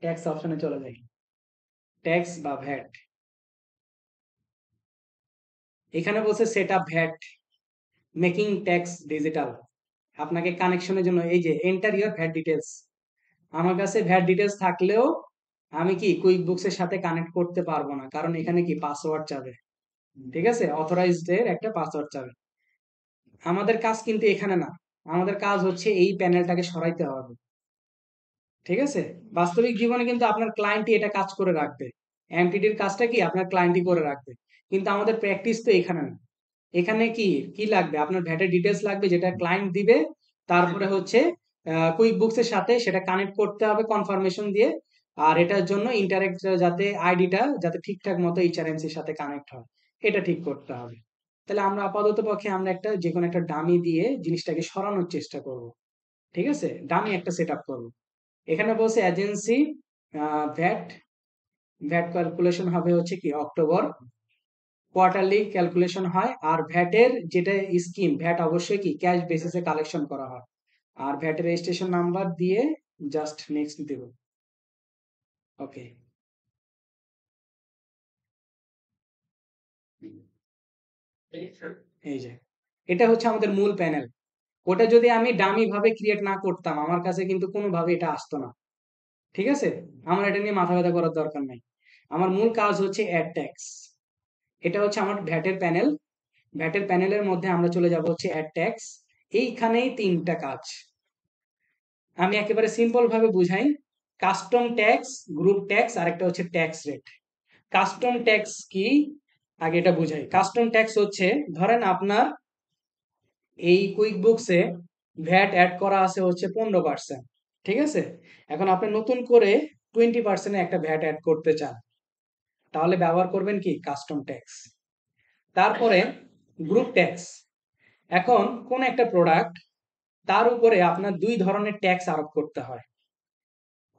Tax অপশনে চলে যাই। ট্যাক্স বা ভ্যাট, এখানে বলছে set up VAT making tax digital. আপনাকে কানেকশনের জন্য এই যে এন্টার ইউর ভ্যাট ডিটেলস, আমার কাছে ভ্যাট ডিটেলস থাকলেও আমি কি কুইক বুকস এর সাথে কানেক্ট করতে পারবো না, কারণ এখানে কি পাসওয়ার্ড চাবে। ঠিক আছে, অথরাইজড এর একটা পাসওয়ার্ড চাবে। আমাদের কাজ কিন্তু এখানে না, আমাদের কাজ হচ্ছে এই প্যানেলটাকে সরাইতে হবে। ঠিক আছে, বাস্তবিক জীবনে কিন্তু আপনার ক্লায়েন্টই এটা কাজ করে রাখবে, এমটিডির কাজটা কি আপনার ক্লায়েন্টই করে রাখবে, কিন্তু আমাদের প্র্যাকটিস তো এখানে না। এখানে কি কি লাগবে, আপনার ভ্যাটের ডিটেলস লাগবে যেটা ক্লায়েন্ট দিবে, তারপরে হচ্ছে কুইক বুকস এর সাথে সেটা কানেক্ট করতে হবে কনফার্মেশন দিয়ে। আর এটার জন্য ইন্টারেক্ট যাতে আইডিটা যাতে ঠিকঠাক মতো এইচআরএমসি এর সাথে কানেক্ট হয়, এটা ঠিক করতে হবে। তাহলে আমরা আপাতত পক্ষে আমরা একটা যে কোনো একটা ডামি দিয়ে জিনিসটাকে সরানোর চেষ্টা করব। ঠিক আছে, ডামি একটা সেট আপ করবো। এখানে বলছে এজেন্সি ভ্যাট, ভ্যাট ক্যালকুলেশন হবে হচ্ছে কি অক্টোবর, কোয়ার্টারলি ক্যালকুলেশন হয়। আর ভ্যাটের যেটা স্কিম, ভ্যাট অবশ্যই কি ক্যাশ বেসিসে কালেকশন করা হয়। আর ভ্যাটের রেজিস্ট্রেশন নাম্বার দিয়ে জাস্ট নেক্সট দেব। ওকে, এই যে এটা হচ্ছে আমাদের মূল প্যানেল। ওটা যদি আমি ডামি ভাবে ক্রিয়েট না করতাম, আমার কাছে কিন্তু কোনোভাবে এটা আসতো না। ঠিক আছে, আমার এটা নিয়ে মাথা ব্যথা করার দরকার নাই। আমার মূল কাজ হচ্ছে অ্যাড ট্যাক্স। এটা হচ্ছে আমার ভ্যাটের প্যানেল। ভ্যাটের প্যানেলের মধ্যে আমরা চলে যাব হচ্ছে অ্যাড ট্যাক্স। এইখানেই তিনটা কাজ। আমি একেবারে সিম্পল ভাবে বুঝাই, কাস্টম ট্যাক্স, গ্রুপ ট্যাক্স আর একটা হচ্ছে ট্যাক্স রেট। কাস্টম ট্যাক্স কি, আগে এটা বুঝাই। কাস্টম ট্যাক্স হচ্ছে, ধরেন আপনার এই কুইক বুকসে ভ্যাট অ্যাড করা আছে হচ্ছে 15%। ঠিক আছে, এখন আপনি নতুন করে 20% একটা ভ্যাট অ্যাড করতে চান, তাহলে ব্যবহার করবেন কি কাস্টম ট্যাক্স। তারপরে গ্রুপ ট্যাক্স, এখন কোন একটা প্রোডাক্ট, তার উপরে আপনার দুই ধরনের ট্যাক্স আরোপ করতে হয়।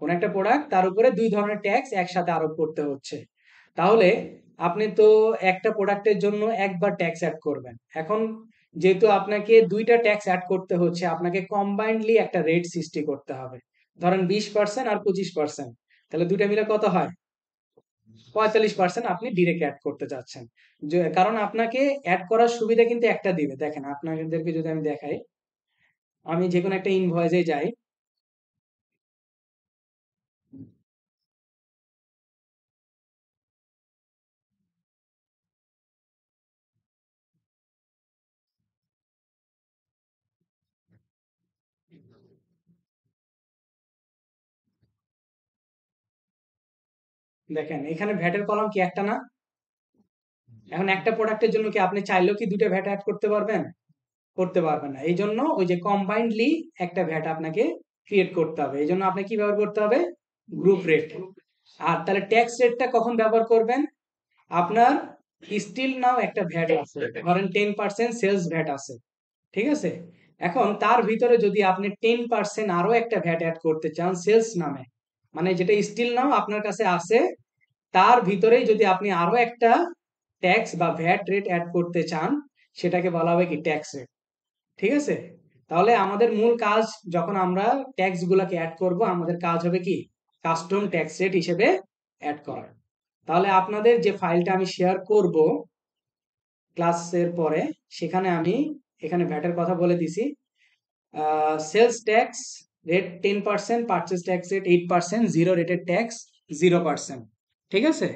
কোন একটা প্রোডাক্ট তার উপরে দুই ধরনের ট্যাক্স একসাথে আরোপ করতে হচ্ছে, তাহলে আপনি তো একটা প্রোডাক্টের জন্য একবার ট্যাক্স অ্যাড করবেন। এখন যেহেতু আপনাকে দুইটা ট্যাক্স অ্যাড করতে হচ্ছে, আপনাকে কম্বাইন্ডলি একটা রেট সৃষ্টি করতে হবে। ধরেন 20% আর 25%, তাহলে দুইটা মিলে কত হয়? 45% আপনি ডিরেক্ট অ্যাড করতে চাচ্ছেন। কারণ আপনাকে অ্যাড করার সুবিধা কিন্তু একটা দিবে, দেখেন আপনাদেরকে যদি আমি দেখাই, আমি যে কোনো একটা ইনভয়েসে যাই। দেখেন এখানে ভ্যাটের কলাম কি একটা না? এখন একটা প্রোডাক্টের জন্য কি আপনি চাইলেও কি দুটো ভ্যাট অ্যাড করতে পারবেন? করতে পারবেন না। এই জন্য ওই যে কম্বাইন্ডলি একটা ভ্যাট আপনাকে ক্রিয়েট করতে হবে। এই জন্য আপনি কি ব্যবহার করতে হবে? Group rate. আর তাহলে ট্যাক্স রেটটা কখন ব্যবহার করবেন? আপনার স্টিল নাও একটা ভ্যাট আছে, ধরেন 10% সেলস ভ্যাট আছে। ঠিক আছে, এখন তার ভিতরে যদি আপনি 10% আরো একটা ভ্যাট অ্যাড করতে চান সেলস নামে, মানে যেটা স্টিল নাও আপনার কাছে আছে, তার ভিতরেই যদি আপনি আরো একটা ট্যাক্স বা ভ্যাট রেট অ্যাড করতে চান, সেটাকে বলা হবে কি ট্যাক্স রেট। ঠিক আছে, তাহলে আমাদের মূল কাজ, যখন আমরা ট্যাক্স গুলাকে অ্যাড করব, আমাদের কাজ হবে কি কাস্টম ট্যাক্স রেট হিসেবে অ্যাড করা। তাহলে আপনাদের যে ফাইলটা আমি শেয়ার করব ক্লাসের পরে, সেখানে আমি এখানে ভ্যাটের কথা বলে দিছি। Sales tax rate 10%, purchase tax rate 8%, zero rated tax 0%। ঠিক আছে,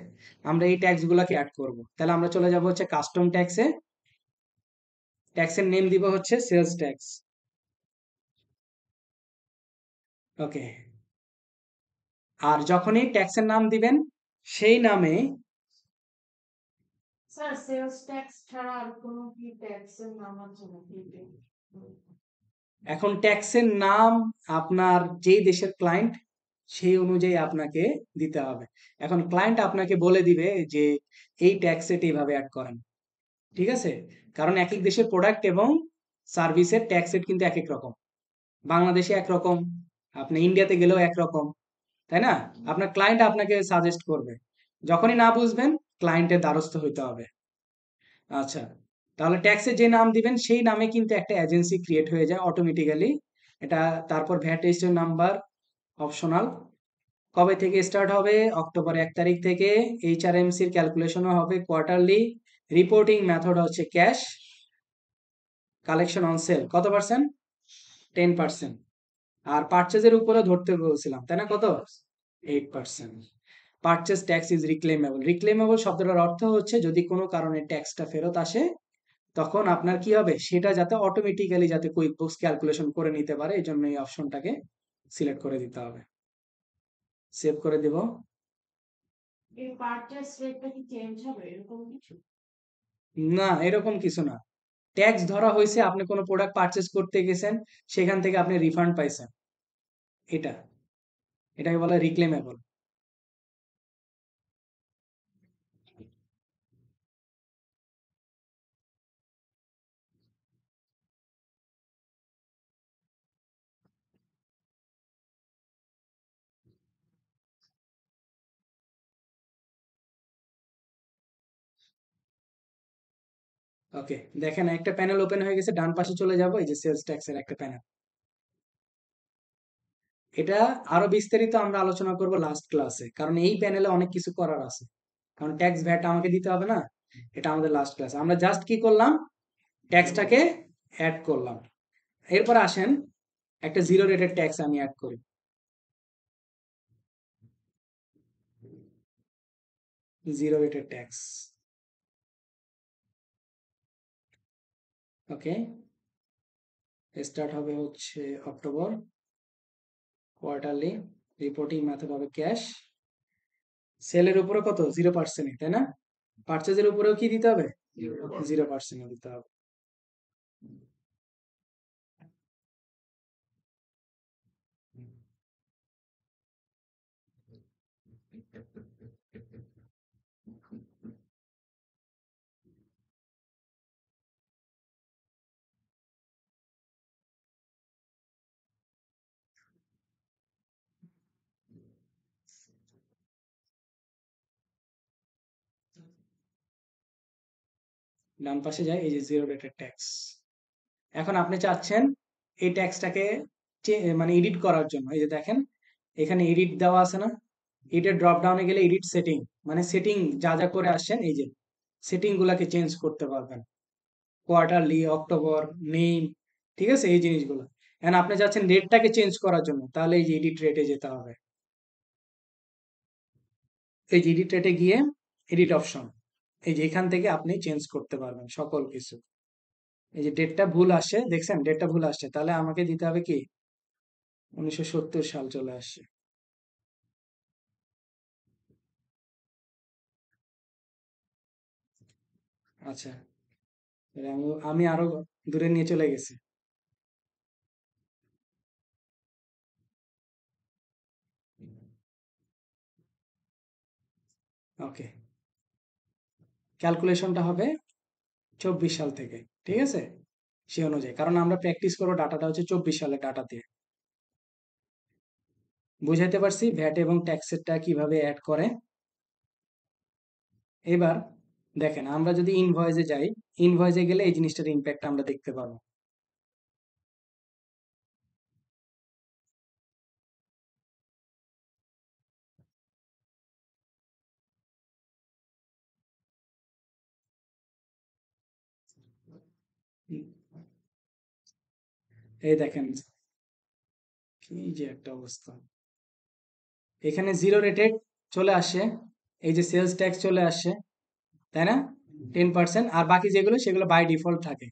আমরা এই ট্যাক্স গুলাকে অ্যাড করব। তাহলে আমরা চলে যাব হচ্ছে কাস্টম ট্যাক্সে। ট্যাক্সের নেম দিব হচ্ছে সেলস ট্যাক্স। ওকে, আর যখনই ট্যাক্সের নাম দিবেন, সেই নামে স্যার সেলস ট্যাক্স ছাড়া আর কোনো কি ট্যাক্সের নাম আছে নাকি? এখন ট্যাক্সের নাম আপনার যেই দেশের ক্লায়েন্ট সেই অনুযায়ী আপনাকে দিতে হবে। এখন ক্লায়েন্ট আপনাকে বলে দিবে যে এই ট্যাক্স রেট এইভাবে অ্যাড করেন। ঠিক আছে, কারণ এক এক দেশের প্রোডাক্ট এবং সার্ভিসের ট্যাক্স রেট কিন্তু এক এক রকম। বাংলাদেশে একরকম, আপনি ইন্ডিয়াতে গেলেও একরকম, তাই না? আপনার ক্লায়েন্ট আপনাকে সাজেস্ট করবে। যখনই না বুঝবেন, ক্লায়েন্টের দ্বারস্থ হইতে হবে। আচ্ছা, তাহলে ট্যাক্সে যে নাম দিবেন সেই নামে কিন্তু একটা এজেন্সি ক্রিয়েট হয়ে যায় অটোমেটিক্যালি। এটা তারপর ভ্যাট রেজিস্ট্রেশন নাম্বার অপশনাল, কবে থেকে স্টার্ট হবে? অক্টোবর 1 তারিখ থেকে। এইচআরএমসির ক্যালকুলেশনও হবে কোয়ার্টারলি। রিপোর্টিং মেথড হচ্ছে ক্যাশ। কালেকশন অন সেল কত পার্সেন্ট? 10%। আর পারচেজের উপরে ধরতে বলছিলাম, তাই না? কত? 8%। Purchase tax is reclaimable. Reclaimable শব্দটার অর্থ হচ্ছে যদি কোনো কারণে ট্যাক্সটা ফেরত আসে, তখন আপনার কি হবে, সেটা যাতে অটোমেটিক্যালি যাতে কুইক বুকস ক্যালকুলেশন করে নিতে পারে, এই জন্য এই অপশনটাকে সিলেক্ট করে দিতে হবে। সেভ করে দেব। এই পারচেজ রেটটা কি চেঞ্জ হবে এরকম কিছু? না, এরকম কিছু না। ট্যাক্স ধরা হয়েছে, আপনি কোনো প্রোডাক্ট পারচেজ করতে গেছেন, সেখান থেকে আপনি রিফান্ড পাইছেন, এটা এটাকে বলা রিক্লেমেবল। ওকে, দেখেন একটা প্যানেল ওপেন হয়ে গেছে, ডান পাশে চলে যাব, এই যে সেলস ট্যাক্স এর একটা প্যানেল। এটা আরো বিস্তারিত আমরা আলোচনা করব লাস্ট ক্লাসে, কারণ এই প্যানেলে অনেক কিছু করার আছে। কারণ ট্যাক্স ভ্যাট আমাকে দিতে হবে না, এটা আমাদের লাস্ট ক্লাস। আমরা জাস্ট কি করলাম, ট্যাক্সটাকে অ্যাড করলাম। এরপর আসেন একটা জিরো রেটেড ট্যাক্স আমি অ্যাড করি। জিরো রেটেড ট্যাক্স, ওকে। স্টার্ট হবে হচ্ছে অক্টোবর, কোয়ার্টারলি। রিপোর্টিং মেথড হবে ক্যাশ। সেলের উপরে কত? 0%, তাই না? পারচেজের উপরেও কি দিতে হবে? 0% দিতে হবে। ডান পাশে যায়, এই যে জিরো রেটেড ট্যাক্স। এখন আপনি চাচ্ছেন এই ট্যাক্সটাকে মানে এডিট করার জন্য, এই যে দেখেন এখানে এডিট দেওয়া আছে না, এডিট ড্রপ ডাউনে গেলে এডিট সেটিং, মানে সেটিং যা যা করে আসছেন, এই যে সেটিং গুলাকে চেঞ্জ করতে পারবেন। কোয়ার্টারলি, অক্টোবর, নেম, ঠিক আছে, এই জিনিসগুলো। এখন আপনি চাচ্ছেন রেটটাকে চেঞ্জ করার জন্য, তাহলে এই যে এডিট রেটে যেতে হবে। এই যে এডিট রেটে গিয়ে এডিট অপশন, এই যে এখান থেকে আপনি চেঞ্জ করতে পারবেন সকল কিছু। এই যে ডেটটা ভুল আসছে, দেখছেন ডেটটা ভুল আসছে, তাহলে আমাকে দিতে হবে কি 1970 সাল চলে আসছে। আচ্ছা, তাহলে আমি আরো দূরে নিয়ে চলে গেছি। ওকে, ক্যালকুলেশনটা হবে 24 সাল থেকে, ঠিক আছে, সে অনুযায়ী, কারণ আমরা প্র্যাকটিস করবো ডাটাটা হচ্ছে 24 সালের ডাটা দিয়ে। বুঝাইতে পারছি ভ্যাট এবং ট্যাক্সেরটা কিভাবে অ্যাড করে। এবার দেখেন, আমরা যদি ইনভয়েসে যাই, ইনভয়েসে গেলে এই জিনিসটার ইম্প্যাক্ট আমরা দেখতে পাবো। এই দেখেন কি যে একটা অবস্থা, এখানে জিরো রেটেড চলে আসে, এই যে সেলস ট্যাক্স চলে আসে, তাই না? 10%। আর বাকি যেগুলো সেগুলো বাই ডিফল্ট থাকে,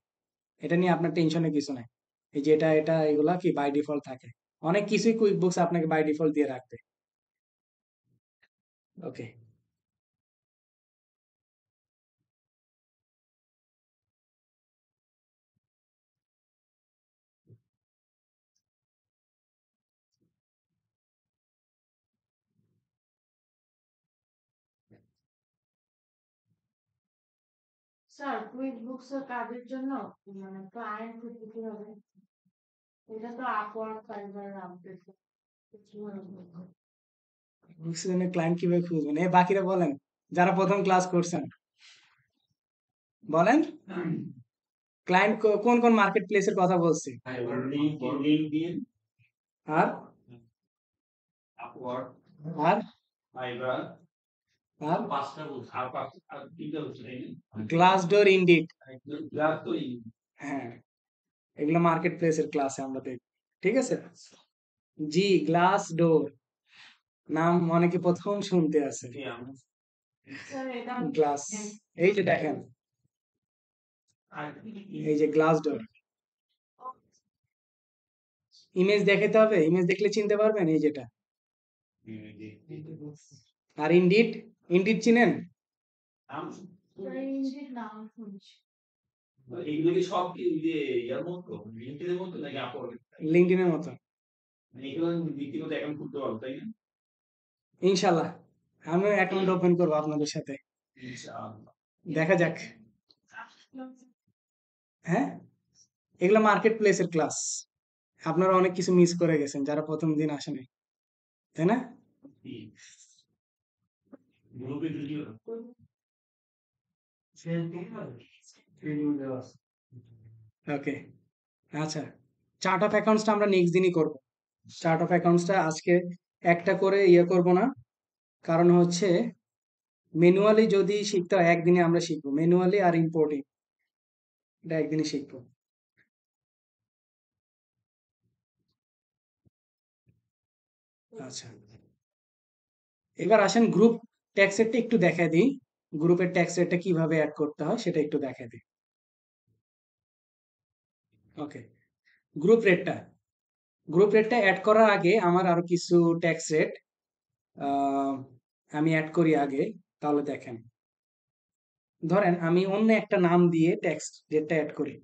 এটা নিয়ে আপনার টেনশনের কিছু নাই। এই যে এটা এটা এগুলা কি বাই ডিফল্ট থাকে, অনেক কিছুই কুইক বুকস আপনাকে বাই ডিফল্ট দিয়ে রাখবে। ওকে, স্যার কুইক বুকস এর কাজের জন্য মানে ক্লায়েন্ট খুঁজতে কি হবে? এটা তো আপওয়ার্ক ফাইবার আপডেট কিছু বুকস জন্য ক্লায়েন্ট কিভাবে খুঁজবেন, এ বাকিরা বলেন, যারা প্রথম ক্লাস করছেন বলেন, ক্লায়েন্ট কোন কোন মার্কেট প্লেসের কথা বলছি? আর আর গ্লাস ডোর ইনডিড, হ্যাঁ এগুলো মার্কেট প্লেসের ক্লাসে আমরা দেখি। ঠিক আছে, জি গ্লাস ডোর নাম অনেকে প্রথম শুনতে আছে। স্যার এটা গ্লাস, এই যে দেখেন, এই যে গ্লাস ডোর, ইমেজ দেখাতে হবে, ইমেজ দেখলে চিনতে পারবেন, এই যেটা। আর ইনডিড, ইনডিড চিনেন? স্যার ইংলিশ নাম শুনছি। লিঙ্কডইনের মতো, ইনশাল্লাহ আমিও অ্যাকাউন্ট ওপেন করবো আপনাদের সাথে, দেখা যাক। হ্যাঁ, এগুলো মার্কেট প্লেসের ক্লাস, আপনারা অনেক কিছু মিস করে গেছেন যারা প্রথম দিন আসেনি, তাই না? ওকে, আচ্ছা, চার্ট অফ অ্যাকাউন্টসটা আমরা নেক্সট দিনই করব। চার্ট অফ অ্যাকাউন্টসটা আজকে একটা করে ইয়ে করব না, কারণ হচ্ছে ম্যানুয়ালি যদি শিখতে হয় একদিনে আমরা শিখবো, ম্যানুয়ালি আর ইম্পোর্টিং এটা একদিনই শিখবো। আচ্ছা, এবার আসেন গ্রুপ ট্যাক্স রেটটা একটু দেখায় দিই, গ্রুপের ট্যাক্স রেটটা কিভাবে অ্যাড করতে হয় সেটা একটু দেখায় দিই। ওকে, গ্রুপ রেটটা, গ্রুপ রেটটা অ্যাড করার আগে আমার আরো কিছু ট্যাক্স রেট আমি অ্যাড করি আগে, তাহলে দেখেন, ধরেন আমি অন্য একটা নাম দিয়ে ট্যাক্স রেটটা অ্যাড করি,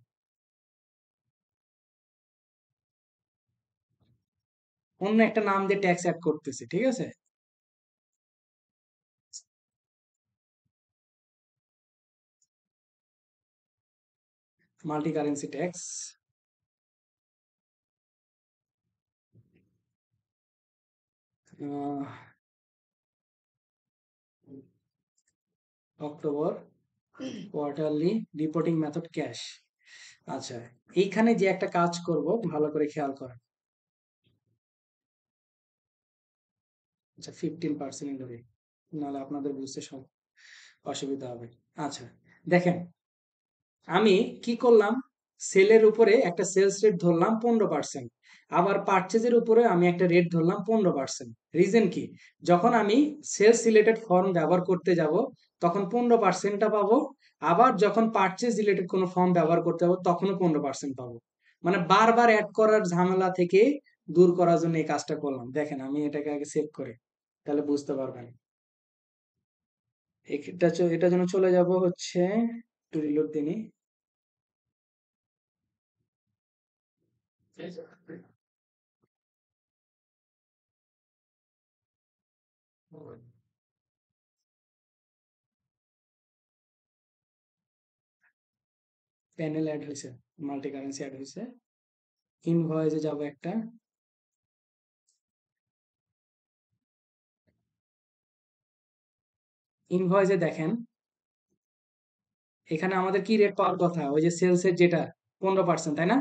অন্য একটা নাম দিয়ে ট্যাক্স অ্যাড করতেছি, ঠিক আছে? Multi currency tax, October quarterly reporting method cash. আচ্ছা, এইখানে যে একটা কাজ করব ভালো করে খেয়াল করেন। আচ্ছা 15% ধরে, নাহলে আপনাদের বুঝতে অসুবিধা হবে। আচ্ছা দেখেন, আমি কি করলাম, সেলের উপরে একটা সেলস রেট ধরলাম 15%, আবার পারচেজের উপরে আমি একটা রেট ধরলাম 15%। রিজন কি, যখন আমি সেলস রিলেটেড ফর্ম ব্যবহার করতে যাব তখন 15%টা পাবো, আবার যখন পারচেজ রিলেটেড কোনো ফর্ম ব্যবহার করতে যাবো তখনও 15% পাবো। মানে বারবার অ্যাড করার ঝামেলা থেকে দূর করার জন্য এই কাজটা করলাম। দেখেন আমি এটাকে আগে সেভ করে, তাহলে বুঝতে পারবেন। এটা জন্য চলে যাব হচ্ছে, একটু রিলোড দিনই। প্যানেল অ্যাড হয়েছে, মাল্টি কারেন্সি অ্যাড হয়েছে, ইনভয়েসে যাব একটা, ইনভয়েসে দেখেন এখানে আমাদের কি রেট পাওয়ার কথা, ওই যে সেলস এর যেটা 15%, তাই না?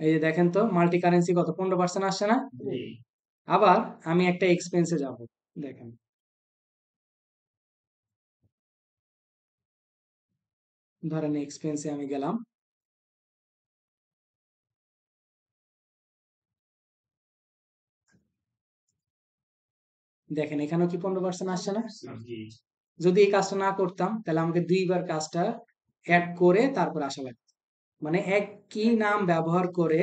এই যে দেখেন তো মাল্টি কারেন্সি কত, 15% আসছে না? আবার আমি একটা এক্সপেন্সে যাব, দেখেন ধরেন এক্সপেন্সে আমি গেলাম, দেখেন এখানেও কি 15% আসছে না? যদি এই কাজটা না করতাম তাহলে আমাকে দুইবার কাজটা অ্যাড করে তারপর আসা লাগতো। মানে একই নাম ব্যবহার করে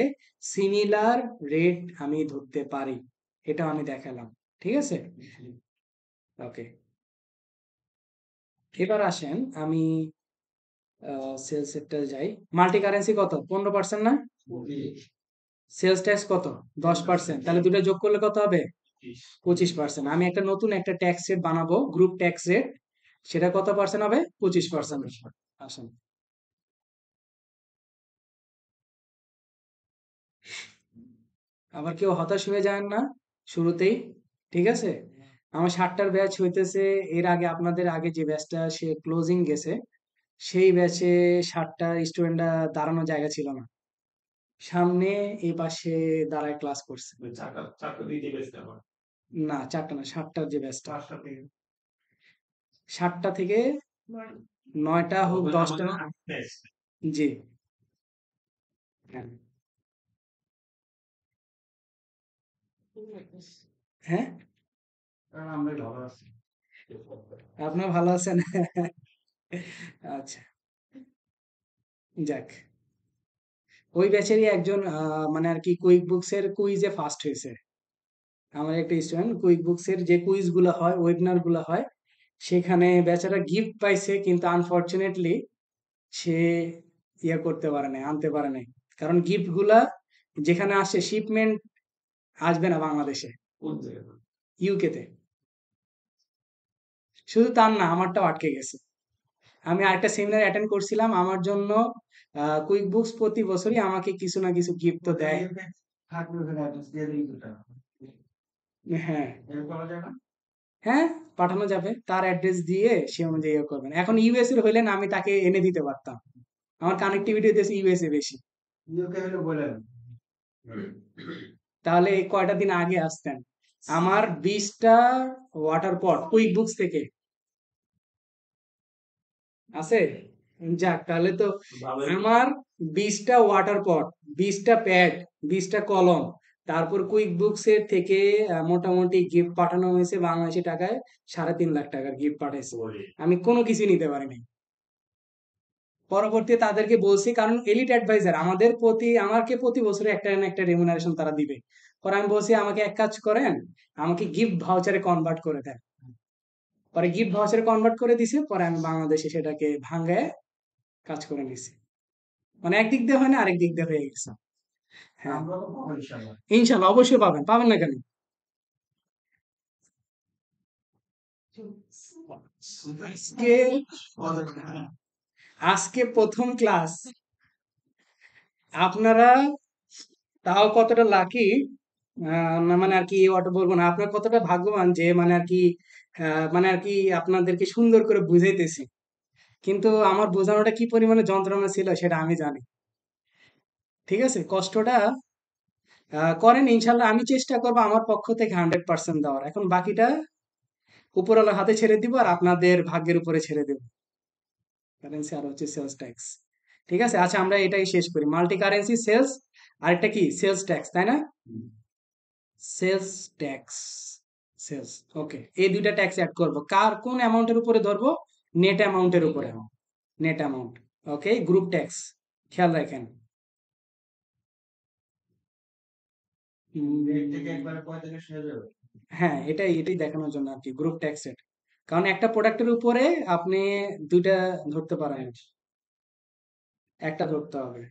সিমিলার রেট আমি ধরতে পারি, এটা আমি দেখালাম। ঠিক আছে, ওকে। এবার আসেন আমি সেলস সেক্টর যাই, মাল্টি কারেন্সি কত, 15% না? সেলস ট্যাক্স কত, 10%, তাহলে দুটো যোগ করলে কত হবে, 25%। আমি একটা নতুন একটা ট্যাক্স রেট বানাবো, গ্রুপ ট্যাক্স রেট, সেটা কত পার্সেন্ট হবে, 25%। আসেন, আবার কেউ হতাশ হয়ে যায় না শুরুতেই, ঠিক আছে? আমার 60টার ব্যাচ হইতেছে, এর আগে আপনাদের আগে যে ব্যাচটা সে ক্লোজিং গেছে, সেই ব্যাচে 60টা স্টুডেন্টরা দাঁড়ানো জায়গা ছিল না, সামনে এই পাশে দাঁড়ায় ক্লাস করছে। না 4টা না, 7টার যে ব্যাচটা, 7টা থেকে নয় 9টা হোক 10টা, জি হ্যাঁ। ঠিক আছে। হ্যাঁ আপনার ভালো আছেন? আচ্ছা, যাক। ওই ব্যাচেরই একজন মানে আর কি কুইক বুকস এর কুইজে ফার্স্ট হয়েছে। আমার একটা স্টুডেন্ট কুইক বুকস এর যে কুইজ গুলো হয়, ওয়েবিনার গুলো হয়, সেখানে বেচারা গিফট পাইছে, কিন্তু আনফরচুনেটলি সে ইয়ে করতে পারে নাই, আনতে পারে নাই। কারণ গিফট গুলা যেখানে আসে, শিপমেন্ট আসবে না বাংলাদেশে, ইউকে তে। শুধু তার না, আমারটাও আটকে গেছে। আমি আরেকটা সেমিনার অ্যাটেন্ড করছিলাম, আমার জন্য কুইক বুকস প্রতি বছরই আমাকে কিছু না কিছু গিফট তো দেয়। হ্যাঁ হ্যাঁ, পাঠানো যাবে, তার অ্যাড্রেস দিয়ে সে অনুযায়ী ইয়ে করবেন। এখন ইউএস এর হইলেন আমি তাকে এনে দিতে পারতাম, আমার কানেক্টিভিটি দেশে ইউএসএ বেশি। তাহলে এই কয়টা দিন আগে আসতেন। আমার 20টা ওয়াটার পট কুইক বুকস থেকে আছে। যাক, তাহলে তো আমার 20টা ওয়াটার পট, 20টা প্যাড, 20টা কলম, তারপর কুইক বুকস এর থেকে মোটামুটি গিফট পাঠানো হয়েছে বাংলাদেশি টাকায় 3.5 লাখ টাকার গিফট পাঠাইছে। আমি কোনো কিছু নিতে পারি নাই। পরবর্তীতে তাদেরকে বলছি, কারণ এলিট অ্যাডভাইজার আমাদের প্রতি, আমাকে প্রতি বছরে একটা না একটা রেমুনারেশন তারা দিবে। পরে আমি বলছি আমাকে এক কাজ করেন, আমাকে গিফট ভাউচারে কনভার্ট করে দেন। পরে গিফট ভাউচারে কনভার্ট করে দিছে, পরে আমি বাংলাদেশে সেটাকে ভাঙ্গায় কাজ করে নিছি। মানে একদিক দিয়ে হয় না, আরেক দিক দিয়ে হয়ে গেছে। হ্যাঁ ইনশাল্লাহ অবশ্যই পাবেন, পাবেন না কেন? আজকে আজকে প্রথম ক্লাস, আপনারা তাও কতটা লাকি, মানে আর কি অত বলবো না, আপনার কতটা ভাগ্যবান যে মানে আর কি মানে আর কি আপনাদেরকে সুন্দর করে বুঝাইতেছি। কিন্তু আমার বোঝানোটা কি পরিমাণে যন্ত্রণা ছিল সেটা আমি জানি। ঠিক আছে, কষ্টটা করেন, ইনশাল্লাহ আমি চেষ্টা করবো আমার পক্ষ থেকে 100% দেওয়ার। এখন বাকিটা উপরওয়ালার হাতে ছেড়ে দিব, আর আপনাদের ভাগ্যের উপরে ছেড়ে দেব। কারেন্সি আর হচ্ছে সেলস ট্যাক্স। ঠিক আছে, আচ্ছা আমরা এটাই শেষ করি, মাল্টি কারেন্সি সেলস, আরেকটা কি সেলস ট্যাক্স, তাই না? সেলস ট্যাক্স, সেলস, ওকে, এই দুইটা ট্যাক্স অ্যাড করব। কার কোন অ্যামাউন্টের উপরে ধরবো? নেট অ্যামাউন্টের উপরে, নেট অ্যামাউন্ট। ওকে, গ্রুপ ট্যাক্স খেয়াল রাখেন। হ্যাঁ, এটাই এটাই দেখানোর জন্য আর কি, গ্রুপ ট্যাক্স রেট। কারণ একটা প্রোডাক্টের উপরে আপনি দুইটা ধরতে পারেন, একটা ধরতে হবে।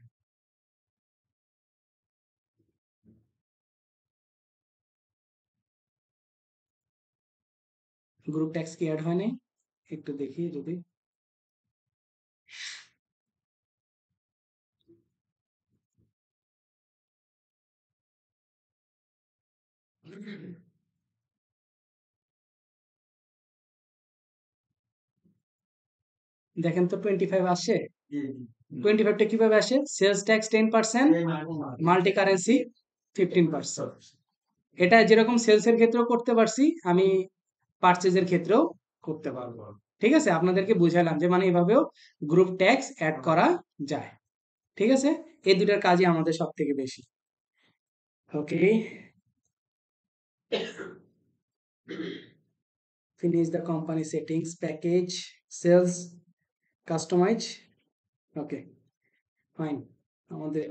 গ্রুপ ট্যাক্স কি অ্যাড হয় নাই? একটু দেখি যদি। দেখেন তো 25 আসে। 25টা কিভাবে আসে? Sales tax 10%, multi currency 15%। এটা যেরকম সেলস এর ক্ষেত্রেও করতে পারছি, আমি পারচেজের ক্ষেত্রেও করতে পারবো। ঠিক আছে, আপনাদেরকে বুঝাইলাম যে মানে এভাবেও গ্রুপ ট্যাক্স অ্যাড করা যায়। ঠিক আছে, এই দুটার কাজই আমাদের সব থেকে বেশি। ওকে, finish the company settings, package, sales, customize. Okay, fine, আমাদের